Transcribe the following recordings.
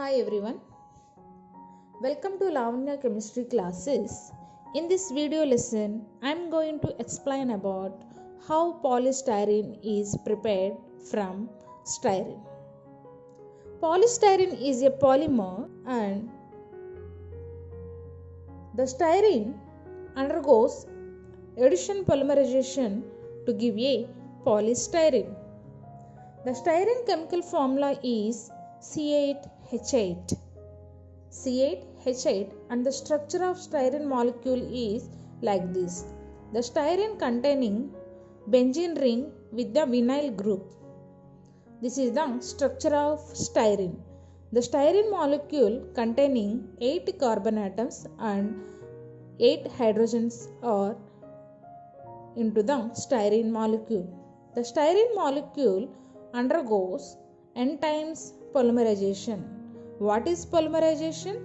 Hi everyone, welcome to Lavanya chemistry classes. In this video lesson, I am going to explain about how polystyrene is prepared from styrene. Polystyrene is a polymer and the styrene undergoes addition polymerization to give a polystyrene. The styrene chemical formula is C8H8. C8H8 and the structure of styrene molecule is like this. The styrene containing benzene ring with the vinyl group. This is the structure of styrene. The styrene molecule containing 8 carbon atoms and 8 hydrogens are into the styrene molecule. The styrene molecule undergoes N times polymerization. What is polymerization?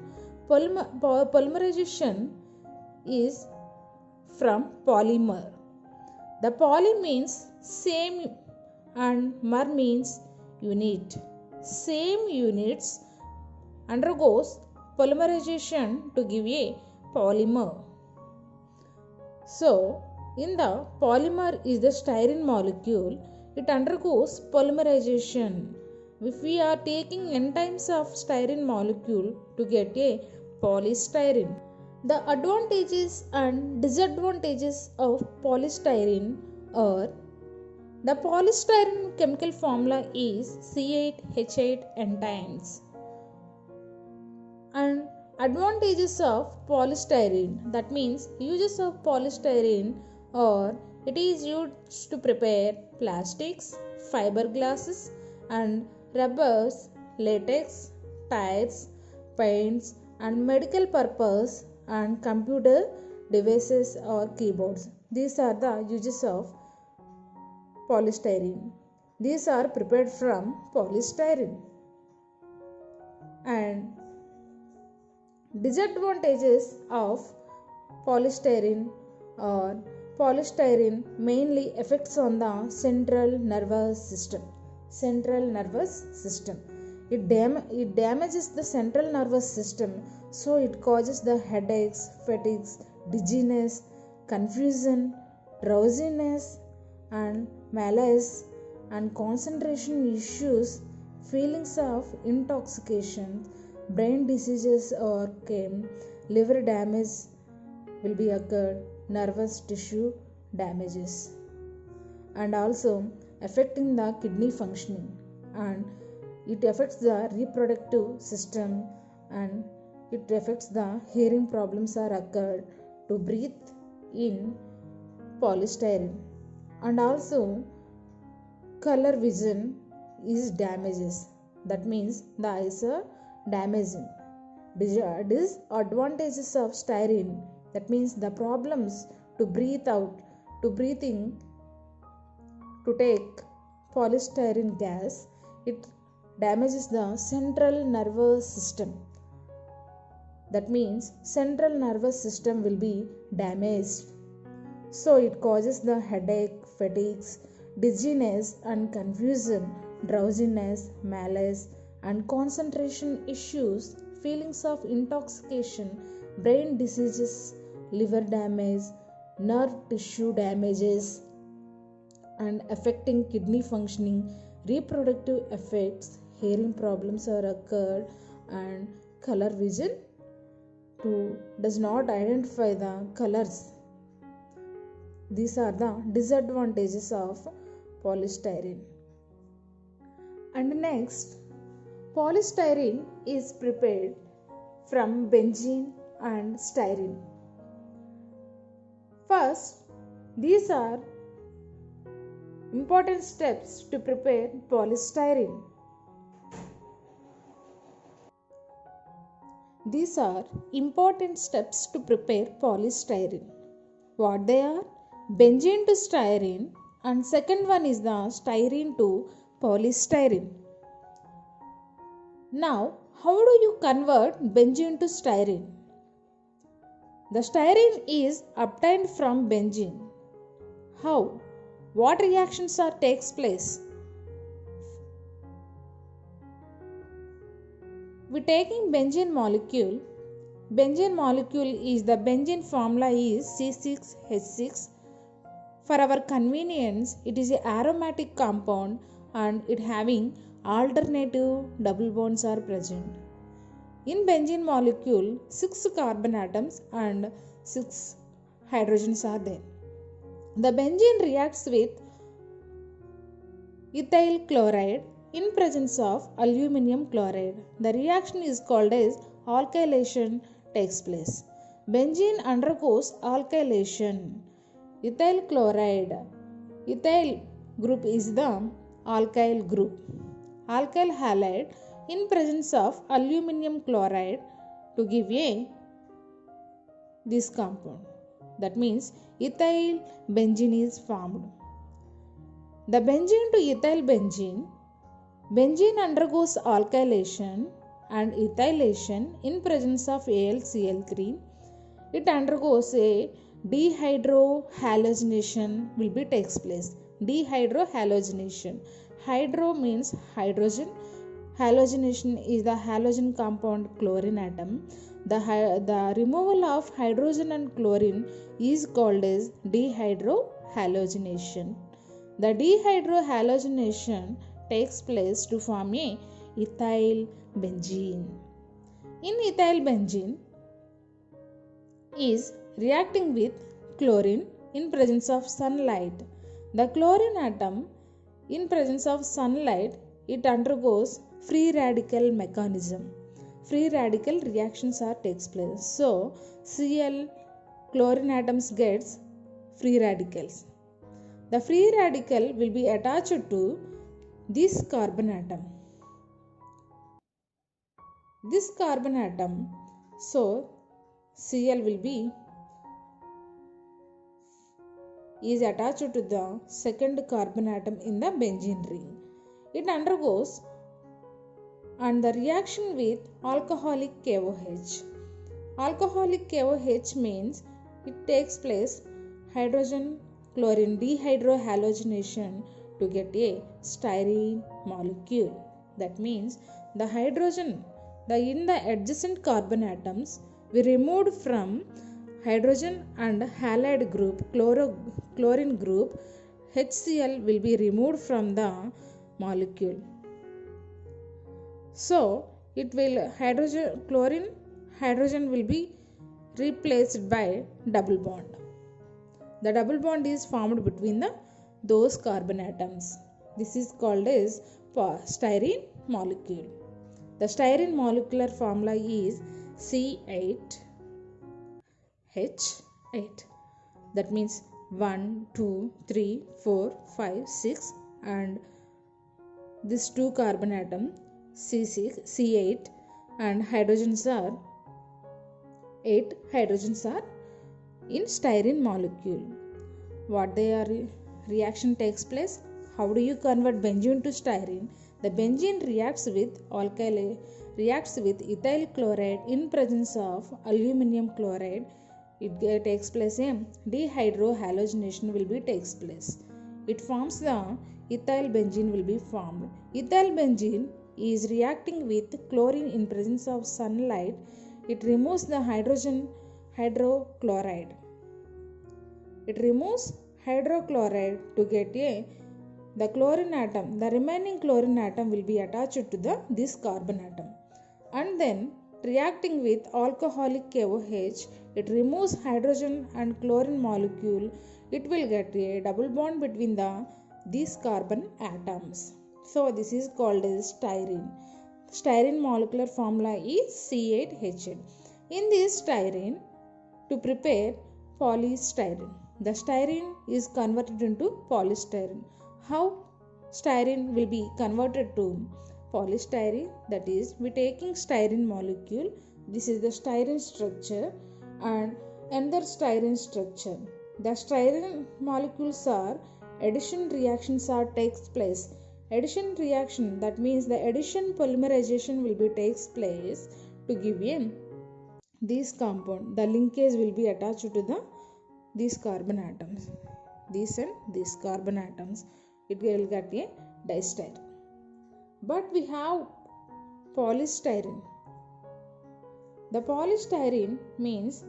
Polymerization is from polymer. The poly means same and mer means unit. Same units undergoes polymerization to give a polymer. So, in the polymer is the styrene molecule, it undergoes polymerization. If we are taking n times of styrene molecule to get a polystyrene. The advantages and disadvantages of polystyrene are the polystyrene chemical formula is C8H8N times. And advantages of polystyrene, that means uses of polystyrene are it is used to prepare plastics, fiberglasses and rubbers, latex, tires, paints and medical purpose and computer devices or keyboards. These are the uses of polystyrene. These are prepared from polystyrene. And disadvantages of polystyrene are polystyrene mainly affects on the central nervous system. It damages the central nervous system, so it causes the headaches, fatigues, dizziness, confusion, drowsiness and malaise and concentration issues, feelings of intoxication, brain diseases or liver damage will be occurred, nervous tissue damages, and also affecting the kidney functioning, and it affects the reproductive system and it affects the hearing problems are occurred to breathe in polystyrene, and also color vision is damages, that means the eyes are damaging. Disadvantages of styrene, that means the problems to breathe out, to breathe in, to take polystyrene gas, it damages the central nervous system. That means central nervous system will be damaged. So it causes the headache, fatigues, dizziness and confusion, drowsiness, malaise and concentration issues, feelings of intoxication, brain diseases, liver damage, nerve tissue damages and affecting kidney functioning, reproductive effects, hearing problems are occurred and color vision does not identify the colors. These are the disadvantages of polystyrene. And next, polystyrene is prepared from benzene and styrene. First, these are important steps to prepare polystyrene. These are important steps to prepare polystyrene. What they are? Benzene to styrene, and second one is the styrene to polystyrene. Now, how do you convert benzene to styrene? The styrene is obtained from benzene. How? What reactions takes place? We taking benzene molecule. Benzene molecule is the benzene formula is C6H6. For our convenience, it is an aromatic compound and it having alternative double bonds are present. In benzene molecule, 6 carbon atoms and 6 hydrogens are there. The benzene reacts with ethyl chloride in presence of aluminum chloride. The reaction is called as alkylation takes place. Benzene undergoes alkylation. Ethyl chloride. Ethyl group is the alkyl group. Alkyl halide in presence of aluminum chloride to give this compound. That means ethyl benzene is formed. The benzene to ethyl benzene. Benzene undergoes alkylation and ethylation in presence of AlCl3. It undergoes a dehydrohalogenation will be takes place. Dehydrohalogenation. Hydro means hydrogen. Halogenation is the halogen compound chlorine atom. The removal of hydrogen and chlorine is called as dehydrohalogenation. The dehydrohalogenation takes place to form a ethyl benzene. In ethyl benzene is reacting with chlorine in presence of sunlight. The chlorine atom in presence of sunlight it undergoes free radical mechanism. Free radical reactions are takes place. So Cl chlorine atoms gets free radicals. The free radical will be attached to this carbon atom. This carbon atom, so Cl will be is attached to the second carbon atom in the benzene ring. It undergoes and the reaction with alcoholic KOH. Alcoholic KOH means it takes place hydrogen chlorine dehydrohalogenation to get a styrene molecule. That means the hydrogen in the adjacent carbon atoms we removed from hydrogen and halide group chlorine group HCl will be removed from the molecule. So it will hydrogen will be replaced by double bond. The double bond is formed between those carbon atoms. This is called as styrene molecule. The styrene molecular formula is C8H8. That means 1, 2, 3, 4, 5, 6 and these two carbon atom C6, C8 and hydrogens are 8 hydrogens are in styrene molecule. What reaction takes place? How do you convert benzene to styrene? The benzene reacts with ethyl chloride in presence of aluminum chloride. It takes place in dehydrohalogenation will be takes place. It forms the ethyl benzene will be formed. Ethyl benzene is reacting with chlorine in presence of sunlight. It removes the hydrochloride. It removes hydrochloride to get the chlorine atom. The remaining chlorine atom will be attached to this carbon atom. And then reacting with alcoholic KOH, it removes hydrogen and chlorine molecule. It will get a double bond between these carbon atoms. So this is called as styrene. Styrene molecular formula is C8H8. In this styrene, to prepare polystyrene, the styrene is converted into polystyrene. How styrene will be converted to polystyrene? That is, we taking styrene molecule. This is the styrene structure and another styrene structure. The styrene molecules are addition reactions are takes place. Addition reaction, that means the addition polymerization will be takes place to give this compound. The linkage will be attached to these carbon atoms. These and these carbon atoms. It will get a diestyrene. But we have polystyrene. The polystyrene means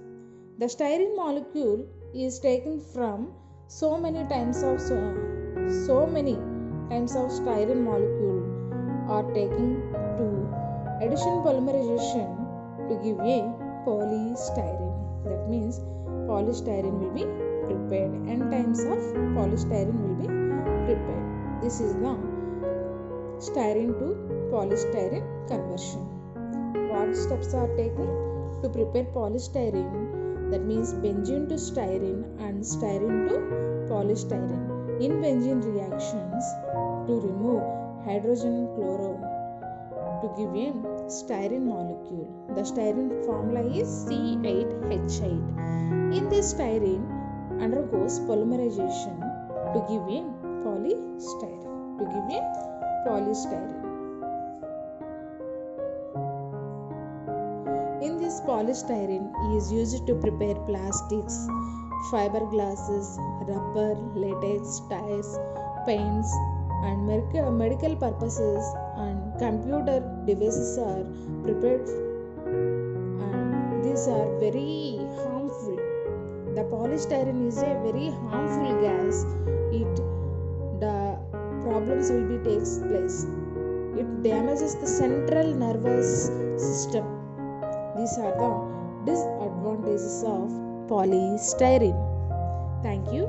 the styrene molecule is taken from so many types of styrene molecule are taken to addition polymerization to give a polystyrene. That means polystyrene will be prepared. N times of polystyrene will be prepared. This is the styrene to polystyrene conversion. What steps are taken to prepare polystyrene? That means benzene to styrene and styrene to polystyrene. In benzene reactions to remove hydrogen chloride to give a styrene molecule. The styrene formula is C8H8. In this styrene undergoes polymerization to give a polystyrene. In this polystyrene is used to prepare plastics, fiberglasses, rubber, latex, tires, paints, and medical purposes and computer devices are prepared, and these are very harmful. The polystyrene is a very harmful gas. The problems will be takes place. It damages the central nervous system. These are the disadvantages of polystyrene. Thank you.